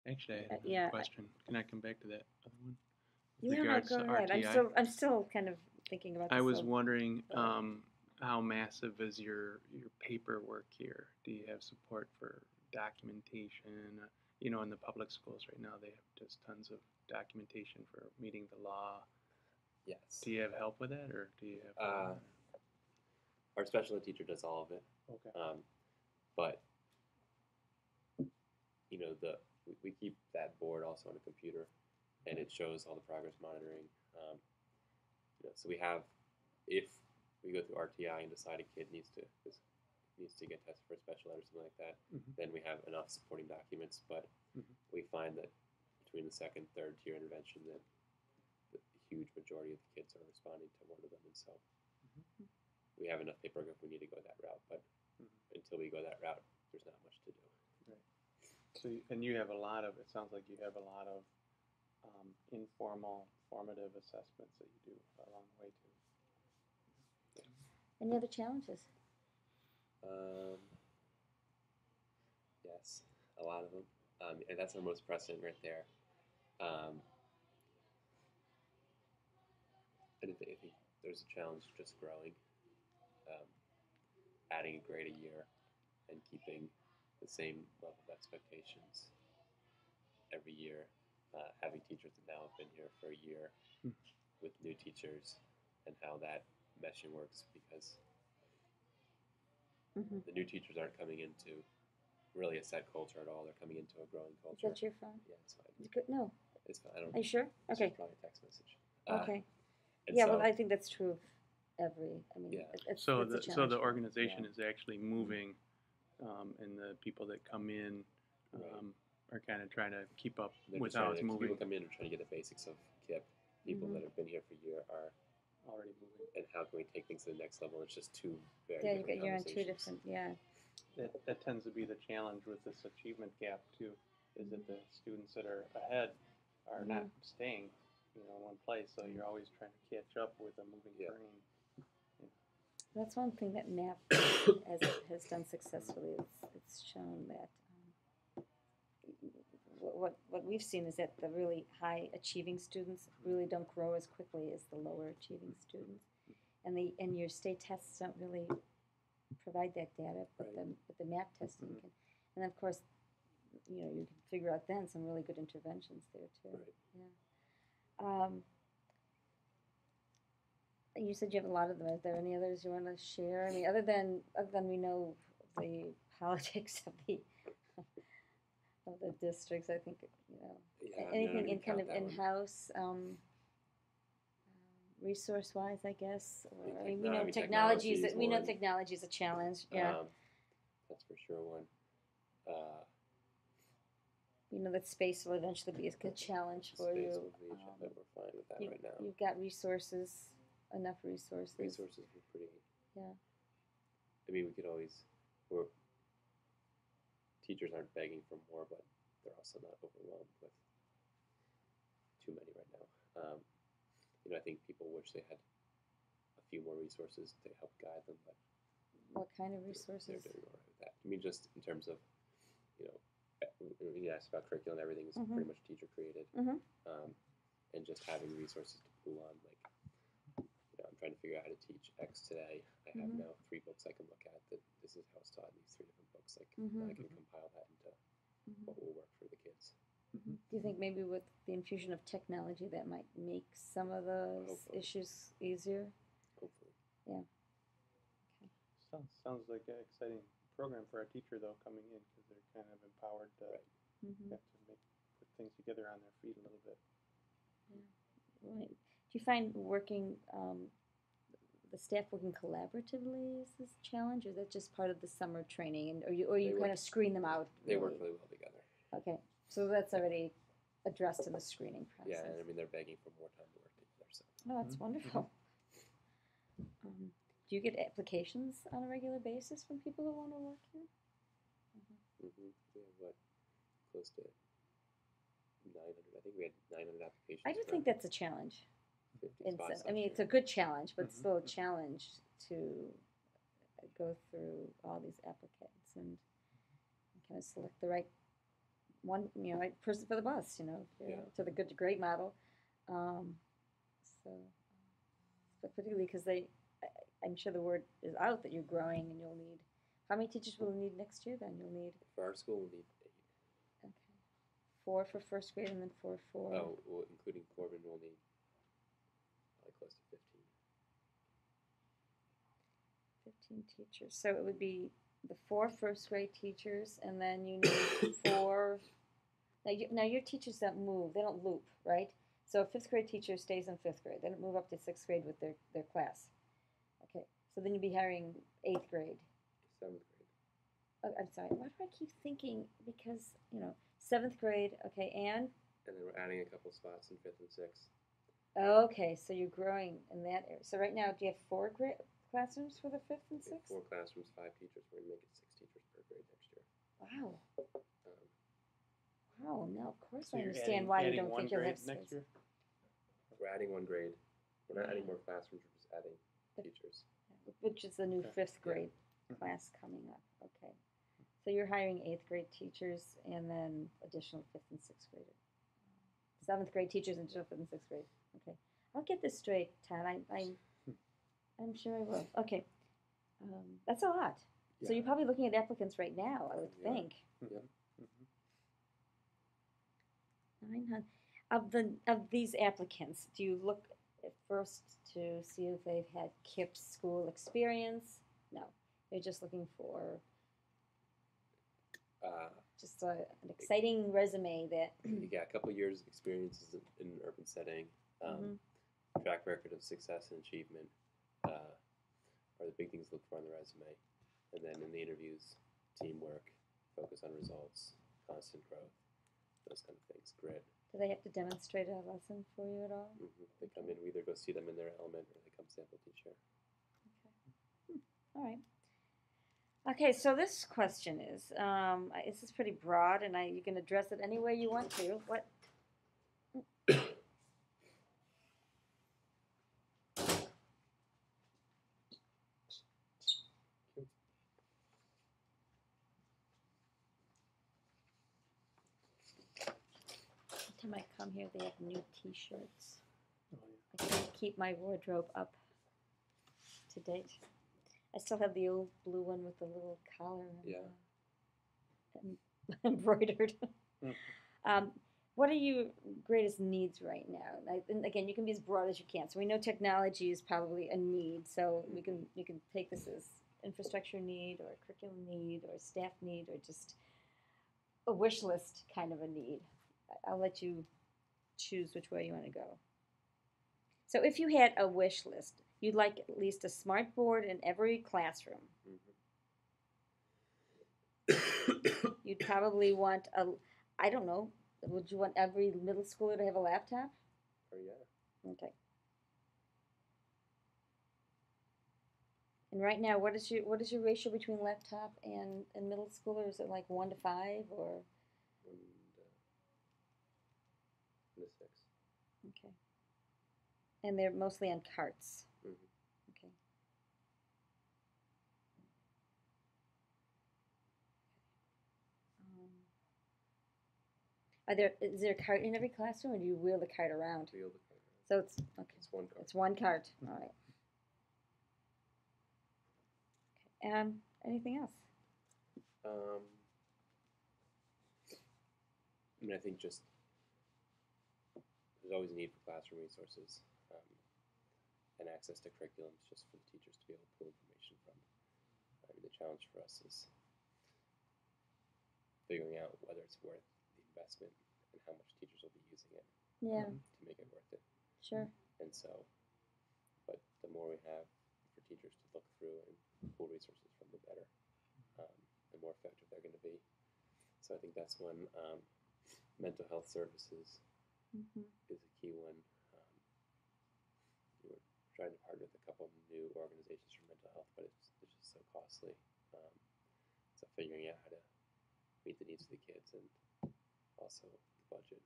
Actually, I had another Yeah, question. Can I come back to that other one with yeah. regards Go to ahead. RTI? I'm still kind of thinking about I this. was So, wondering go ahead. how massive is your paperwork here? Do you have support for documentation? In the public schools right now, they have just tons of documentation for meeting the law. Yes. Do you have help with that, or do you have? Our special ed teacher does all of it. Okay. But we keep that board also on a computer, and it shows all the progress monitoring. So we have, if we go through RTI and decide a kid needs to get tested for special ed or something like that, then we have enough supporting documents. But we find that between the second, third tier intervention, that the huge majority of the kids are responding to one of them, and so we have enough paperwork if we need to go that route. But until we go that route, there's not much to do. Right. So, and you have a lot of. It sounds like you have a lot of informal, formative assessments that you do along the way too. Any other challenges? Yes, a lot of them, and that's our most pressing right there. I think there's a challenge just growing, adding a grade a year, and keeping the same level of expectations every year. Having teachers that now have been here for a year with new teachers, and how that meshing works, because the new teachers aren't coming into really a set culture at all. They're coming into a growing culture. Is that your phone? Yeah, it's fine. No. It's fine. I don't. Are you sure? Okay. It's probably a text message. Okay. Yeah, well, I think that's true of every. I mean, Yeah. So it's a the challenge. organization is actually moving, and the people that come in are kind of trying to keep up with how it's moving. People come in and trying to get the basics of KIPP. People that have been here for a year are already moving. And how can we take things to the next level? It's just two very different you're on two different, That tends to be the challenge with this achievement gap too, is that the students that are ahead are not staying, in one place. So you're always trying to catch up with a moving train. That's one thing that MAP has done successfully. It's shown that what we've seen is that the really high achieving students really don't grow as quickly as the lower achieving students, and your state tests don't really provide that data, but the MAP testing can, and of course, you can figure out then some really good interventions there too. Right. Yeah. You said you have a lot of them. Are there any others you want to share? I mean, other than we know the politics of the districts, I think anything in kind of in-house resource-wise, I guess. Or, we know technology is a challenge. Yeah, that's for sure one. We know that space will eventually be a good challenge for you. We're fine with that right now. You've got resources. Enough resources. Resources were pretty. Yeah. I mean, we could always. Teachers aren't begging for more, but they're also not overwhelmed with too many right now. I think people wish they had a few more resources to help guide them, but. What kind of resources? They're doing all right with that. I mean, just in terms of, you asked about curriculum, everything is pretty much teacher created, and just having resources to pull on, like. I'm trying to figure out how to teach X today. I have now 3 books I can look at that this is how it's taught in these 3 different books. Like I can compile that into what will work for the kids. Do you think maybe with the infusion of technology that might make some of those issues easier? Hopefully. Yeah. Okay. Sounds like an exciting program for a teacher though, coming in, because they're kind of empowered to have to put things together on their feet a little bit. Yeah. Right. Do you find working, the staff working collaboratively is this challenge, or is that just part of the summer training, and or you kind of screen them out? They work really well together. Okay, so that's already addressed in the screening process. Yeah, and I mean they're begging for more time to work together. So. Oh, that's wonderful. Do you get applications on a regular basis from people who want to work here? Yeah, close to 900. I think we had 900 applications. I do think that's a challenge. I mean, it's a good challenge, but still a challenge to go through all these applicants and kind of select the right one, a person for the bus, to the good to great model. Um, so, but particularly because I'm sure the word is out that you're growing and you'll need. How many teachers will you need next year? Then you'll need. For our school, we'll need 8. Okay. 4 for first grade and then 4 for. Oh, well, including Corbin, we'll need probably close to 15. 15 teachers. So it would be the 4 first grade teachers, and then you need 4. Now your teachers don't move; they don't loop, right? So a 5th grade teacher stays in 5th grade. They don't move up to 6th grade with their class. Okay. So then you'd be hiring 8th grade. 7th grade. Oh, I'm sorry. Why do I keep thinking? Because 7th grade. Okay, and. And then we're adding a couple spots in 5th and 6th. Okay, so you're growing in that area. So right now, do you have 4 classrooms for the 5th and 6th? 4 classrooms, 5 teachers. We're going to make it 6 teachers per grade next year. Wow. Um, Wow. Now, of course, So I you're understand why you adding don't one think you'll grade have next space. year? We're adding 1 grade. We're not adding more classrooms. We're just adding teachers. Which is the new Okay. 5th grade class coming up. Okay. So you're hiring 8th grade teachers and then additional 5th and 6th graders. 7th grade teachers and additional 5th and 6th grade. Okay. I'll get this straight, Todd. I'm sure I will. Okay. That's a lot. Yeah. So you're probably looking at applicants right now, I would Yeah. think. Yeah. 900. Of these applicants, do you look at first to see if they've had KIPP school experience? No. You're just looking for just an exciting resume that. Yeah, a couple years of experiences in an urban setting, track record of success and achievement are the big things to look for on the resume. And then in the interviews, teamwork, focus on results, constant growth, those kind of things, grit. Do they have to demonstrate a lesson for you at all? They come in, we either go see them in their element or they come sample teacher. Okay. All right. Okay, so this question is, this is pretty broad, and you can address it any way you want to. What? Every time I come here, they have new T-shirts. Oh, I can't keep my wardrobe up to date. I still have the old blue one with the little collar and embroidered. What are your greatest needs right now? And again, you can be as broad as you can. So we know technology is probably a need. So you can take this as infrastructure need or curriculum need or staff need or just a wish list kind of a need. I'll let you choose which way you want to go. So if you had a wish list, you'd like at least a smart board in every classroom. You'd probably want I don't know, would you want every middle schooler to have a laptop? Oh, yeah. Okay. And right now, what is your ratio between laptop and middle schooler? Is it like 1 to 5 or? 1 to 6. Okay. And they're mostly on carts. Okay. Is there a cart in every classroom, or do you wheel the cart around? Wheel the cart around. So it's okay. It's 1 cart. It's 1 cart. All right. Okay. Anything else? I think just there's always a need for classroom resources and access to curriculums just for the teachers to be able to pull information from. The challenge for us is figuring out whether it's worth the investment and how much teachers will be using it to make it worth it. Sure. And so, but the more we have for teachers to look through and pull resources from, the better, the more effective they're going to be. So I think that's one. Mental health services is a key one. We're trying to partner with a couple of new organizations for mental health, but it's just so costly. So figuring out how to meet the needs of the kids and also the budget.